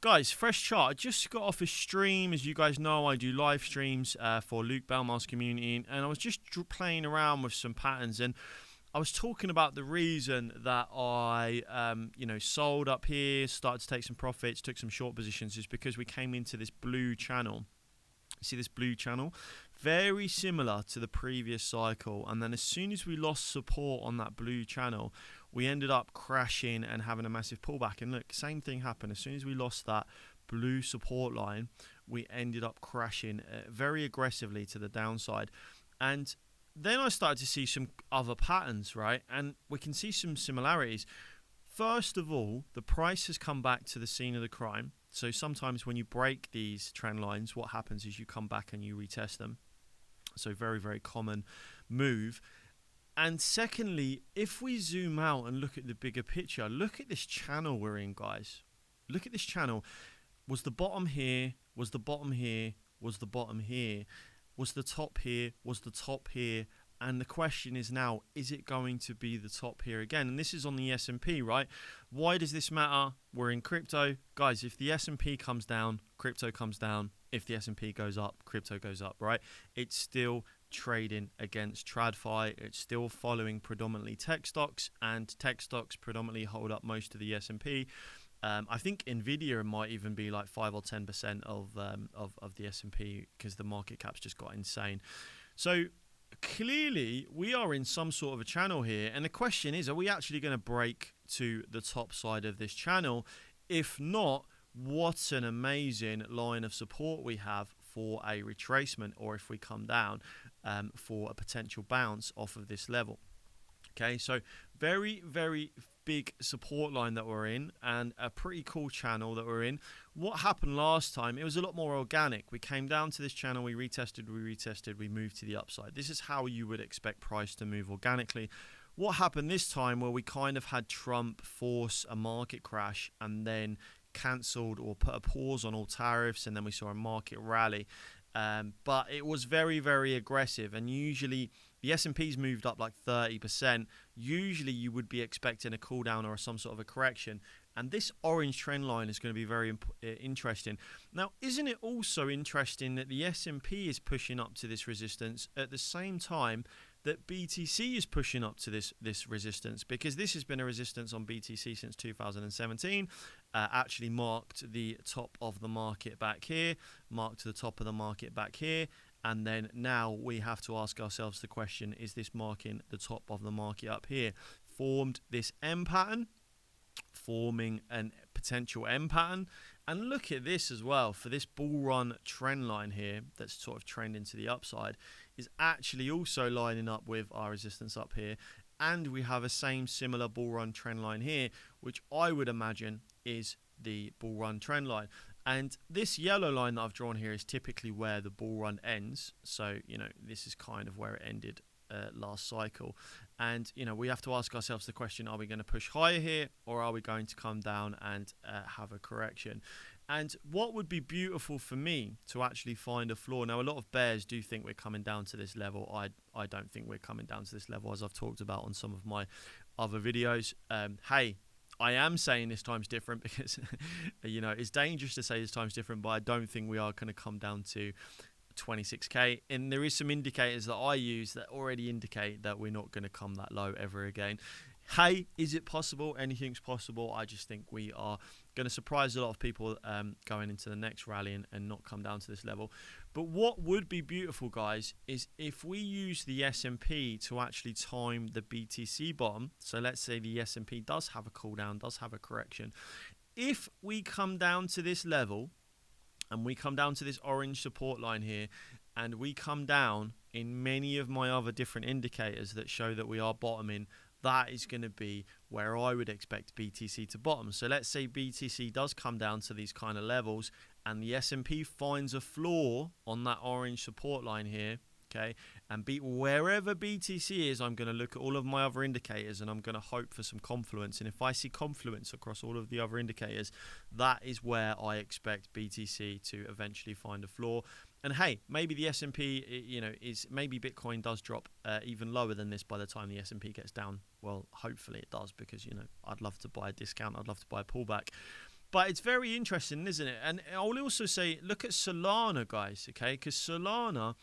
Guys, fresh chart. I just got off a stream. As you guys know, I do live streams for Luke Belmar's community, and I was just playing around with some patterns, and I was talking about the reason that I, sold up here, started to take some profits, took some short positions, is because we came into this blue channel. You see this blue channel? Very similar to the previous cycle. And then as soon as we lost support on that blue channel, we ended up crashing and having a massive pullback. And look, same thing happened. As soon as we lost that blue support line, we ended up crashing very aggressively to the downside. And then I started to see some other patterns, right? And we can see some similarities. First of all, the price has come back to the scene of the crime. So sometimes when you break these trend lines, what happens is you come back and you retest them. So very, very common move. And secondly, if we zoom out and look at the bigger picture, look at this channel we're in, guys. Look at this channel. Was the bottom here? Was the bottom here? Was the bottom here? Was the top here? Was the top here? And the question is now, is it going to be the top here again? And this is on the S&P, right? Why does this matter? We're in crypto. Guys, if the S&P comes down, crypto comes down. If the S&P goes up, crypto goes up, right? It's still trading against TradFi. It's still following predominantly tech stocks, and tech stocks predominantly hold up most of the S&P. I think Nvidia might even be like 5 or 10% of the S&P because the market cap's just got insane. So clearly we are in some sort of a channel here, and the question is, are we actually going to break to the top side of this channel? If not, what an amazing line of support we have for a retracement, or if we come down for a potential bounce off of this level. Okay, so very, very big support line that we're in, and a pretty cool channel that we're in. What happened last time, it was a lot more organic. We came down to this channel, we retested, we moved to the upside. This is how you would expect price to move organically. What happened this time, where we kind of had Trump force a market crash and then cancelled or put a pause on all tariffs, and then we saw a market rally. But it was very, very aggressive, and usually the S&P's moved up like 30%. Usually you would be expecting a cool down or some sort of a correction, and this orange trend line is going to be very interesting. Now, isn't it also interesting that the S&P is pushing up to this resistance at the same time that BTC is pushing up to this resistance? Because this has been a resistance on BTC since 2017, actually marked the top of the market back here, marked the top of the market back here, and then now we have to ask ourselves the question, is this marking the top of the market up here? Formed this M pattern, forming a potential M pattern. And look at this as well, for this bull run trend line here that's sort of trending to the upside, is actually also lining up with our resistance up here. And we have a similar bull run trend line here, which I would imagine is the bull run trend line. And this yellow line that I've drawn here is typically where the bull run ends. So, this is kind of where it ended last cycle. And, we have to ask ourselves the question, are we going to push higher here, or are we going to come down and have a correction? And what would be beautiful for me to actually find a floor. Now, a lot of bears do think we're coming down to this level. I don't think we're coming down to this level, as I've talked about on some of my other videos. Hey, I am saying this time's different because, it's dangerous to say this time's different, but I don't think we are going to come down to 26k. And there is some indicators that I use that already indicate that we're not going to come that low ever again. Hey, is it possible? Anything's possible. I just think we are going to surprise a lot of people going into the next rally and not come down to this level. But what would be beautiful, guys, is if we use the S&P to actually time the BTC bottom. So let's say the S&P does have a cool down, does have a correction. If we come down to this level and we come down to this orange support line here, and we come down in many of my other different indicators that show that we are bottoming, that is going to be where I would expect BTC to bottom. So let's say BTC does come down to these kind of levels, and the S&P finds a floor on that orange support line here, okay, and wherever BTC is, I'm going to look at all of my other indicators, and I'm going to hope for some confluence. And if I see confluence across all of the other indicators, that is where I expect BTC to eventually find a floor. And hey, maybe the S&P, maybe Bitcoin does drop even lower than this by the time the S&P gets down. Well, hopefully it does, because, I'd love to buy a discount. I'd love to buy a pullback. But it's very interesting, isn't it? And I'll also say, look at Solana, guys, okay? Because Solana,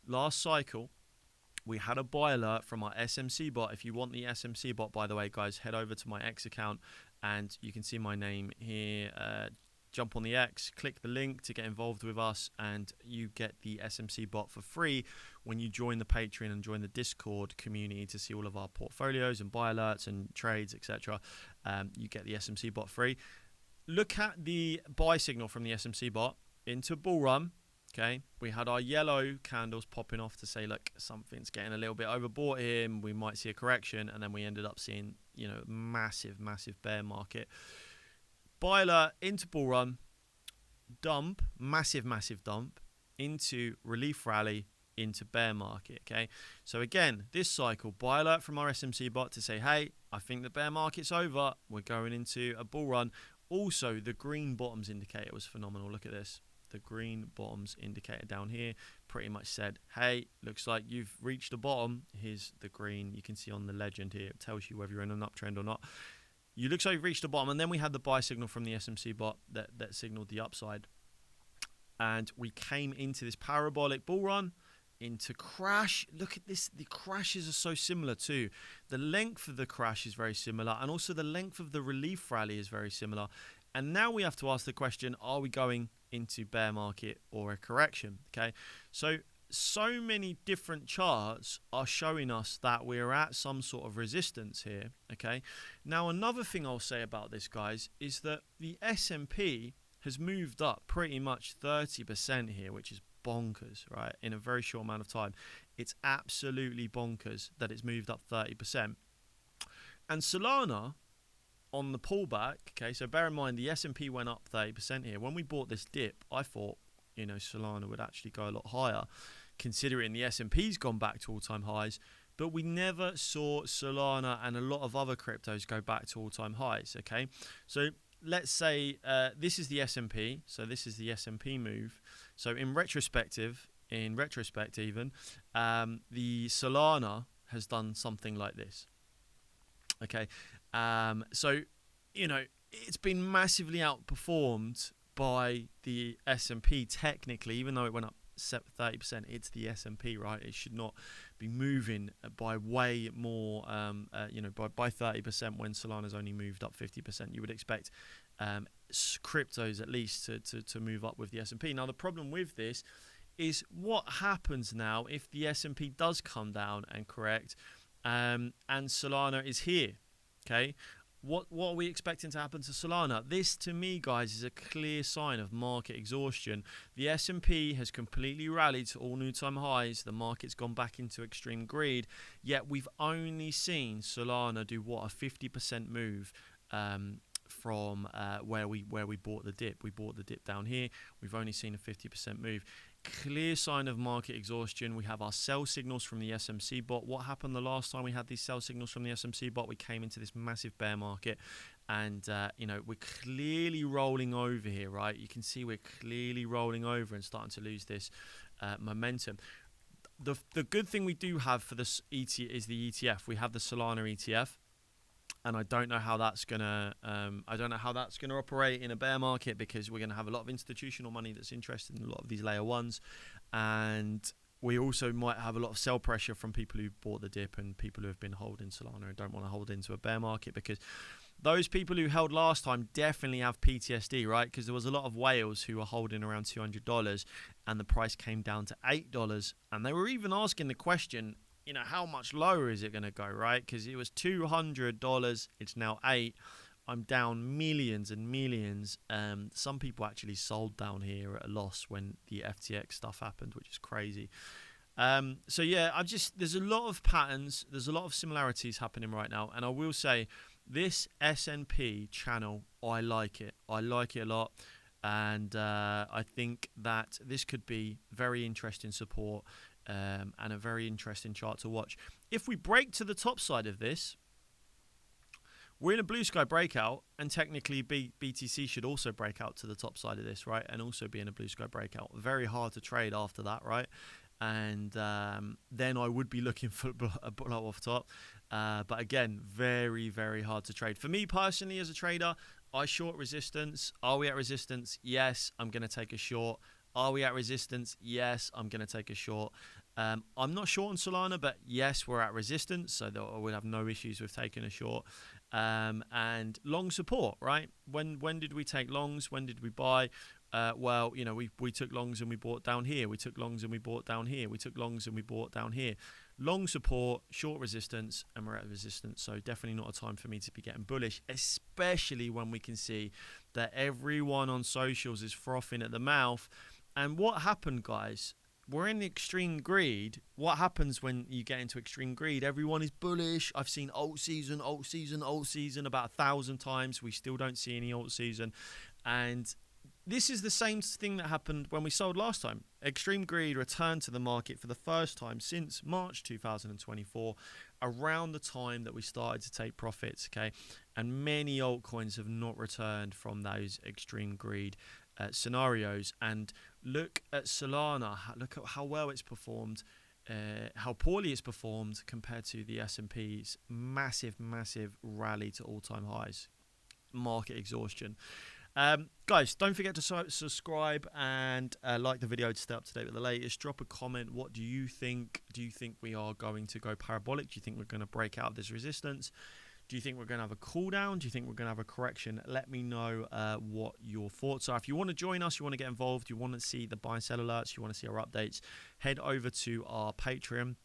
last cycle, we had a buy alert from our SMC bot. If you want the SMC bot, by the way, guys, head over to my X account and you can see my name here. Jump on the X, click the link to get involved with us, and you get the SMC bot for free when you join the Patreon and join the Discord community to see all of our portfolios and buy alerts and trades, etc. You get the SMC bot free. Look at the buy signal from the SMC bot into bull run. Okay, we had our yellow candles popping off to say, look, something's getting a little bit overbought here, and we might see a correction, and then we ended up seeing, you know, massive bear market. Buy alert into bull run, dump, massive dump, into relief rally, into bear market, okay? So again, this cycle, buy alert from our SMC bot to say, hey, I think the bear market's over, we're going into a bull run. Also, the green bottoms indicator was phenomenal. Look at this. The green bottoms indicator down here pretty much said, hey, looks like you've reached the bottom. Here's the green. You can see on the legend here. It tells you whether you're in an uptrend or not. You looks like you've reached the bottom. And then we had the buy signal from the SMC bot that signaled the upside. And we came into this parabolic bull run, into crash. Look at this. The crashes are so similar too. The length of the crash is very similar. And also the length of the relief rally is very similar. And now we have to ask the question, are we going into bear market or a correction? Okay, so many different charts are showing us that we're at some sort of resistance here. Okay, now another thing I'll say about this, guys, is that the S&P has moved up pretty much 30% here, which is bonkers, right? In a very short amount of time. It's absolutely bonkers that it's moved up 30%. And Solana, on the pullback, okay, so bear in mind the S&P went up 30% here. When we bought this dip, I thought, you know, Solana would actually go a lot higher, considering the S&P's gone back to all-time highs, but we never saw Solana and a lot of other cryptos go back to all-time highs, okay? So let's say this is the S&P, so this is the S&P move. So in retrospect even, the Solana has done something like this, okay? So, you know, it's been massively outperformed by the S&P technically, even though it went up 30%. It's the S&P, right? It should not be moving by way more, you know, by 30% when Solana's only moved up 50%. You would expect cryptos at least to move up with the S&P. Now, the problem with this is what happens now if the S&P does come down and correct, and Solana is here. Okay, what are we expecting to happen to Solana? This, to me, guys, is a clear sign of market exhaustion. The S&P has completely rallied to all new-time highs. The market's gone back into extreme greed. Yet we've only seen Solana do what, a 50% move from where we bought the dip. We bought the dip down here. We've only seen a 50% move. Clear sign of market exhaustion. We have our sell signals from the SMC bot. What happened the last time we had these sell signals from the SMC bot? We came into this massive bear market, and you know, we're clearly rolling over here, right? You can see we're clearly rolling over and starting to lose this momentum. The good thing we do have for this is the ETF. We have the Solana ETF. And I don't know how that's gonna operate in a bear market, because we're gonna have a lot of institutional money that's interested in a lot of these layer ones, and we also might have a lot of sell pressure from people who bought the dip and people who have been holding Solana and don't want to hold into a bear market, because those people who held last time definitely have PTSD, right? Because there was a lot of whales who were holding around $200 and the price came down to $8, and they were even asking the question, you know, how much lower is it going to go, right? Because it was $200, it's now $8. I'm down millions and millions. Some people actually sold down here at a loss when the FTX stuff happened, which is crazy. So yeah, there's a lot of patterns, there's a lot of similarities happening right now, and I will say this S&P channel, I like it a lot, and I think that this could be very interesting support. And a very interesting chart to watch. If we break to the top side of this, we're in a blue sky breakout, and technically BTC should also break out to the top side of this, right? And also be in a blue sky breakout. Very hard to trade after that, right? And then I would be looking for a blow off top. But again, very, very hard to trade. For me personally as a trader, I short resistance. Are we at resistance? Yes, I'm going to take a short. Are we at resistance? Yes, I'm going to take a short. I'm not short on Solana, but yes, we're at resistance, so that we'll have no issues with taking a short. And long support, right? When did we take longs? When did we buy? Well, you know, we took longs and we bought down here. We took longs and we bought down here. We took longs and we bought down here. Long support, short resistance, and we're at resistance. So definitely not a time for me to be getting bullish, especially when we can see that everyone on socials is frothing at the mouth. And what happened, guys? We're in extreme greed. What happens when you get into extreme greed? Everyone is bullish. I've seen alt season about 1,000 times. We still don't see any alt season. And this is the same thing that happened when we sold last time. Extreme greed returned to the market for the first time since March 2024, around the time that we started to take profits, okay? And many altcoins have not returned from those extreme greed scenarios. And look at Solana. Look at how well it's performed, how poorly it's performed compared to the S&P's massive rally to all-time highs. Market exhaustion. Guys, don't forget to subscribe and like the video to stay up to date with the latest. Drop a comment. What do you think? Do you think we are going to go parabolic? Do you think we're going to break out of this resistance? Do you think we're going to have a cool down? Do you think we're going to have a correction? Let me know what your thoughts are. If you want to join us, you want to get involved, you want to see the buy and sell alerts, you want to see our updates, head over to our Patreon.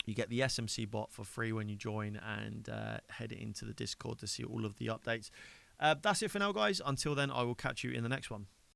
You get the SMC bot for free when you join, and head into the Discord to see all of the updates. That's it for now, guys. Until then, I will catch you in the next one.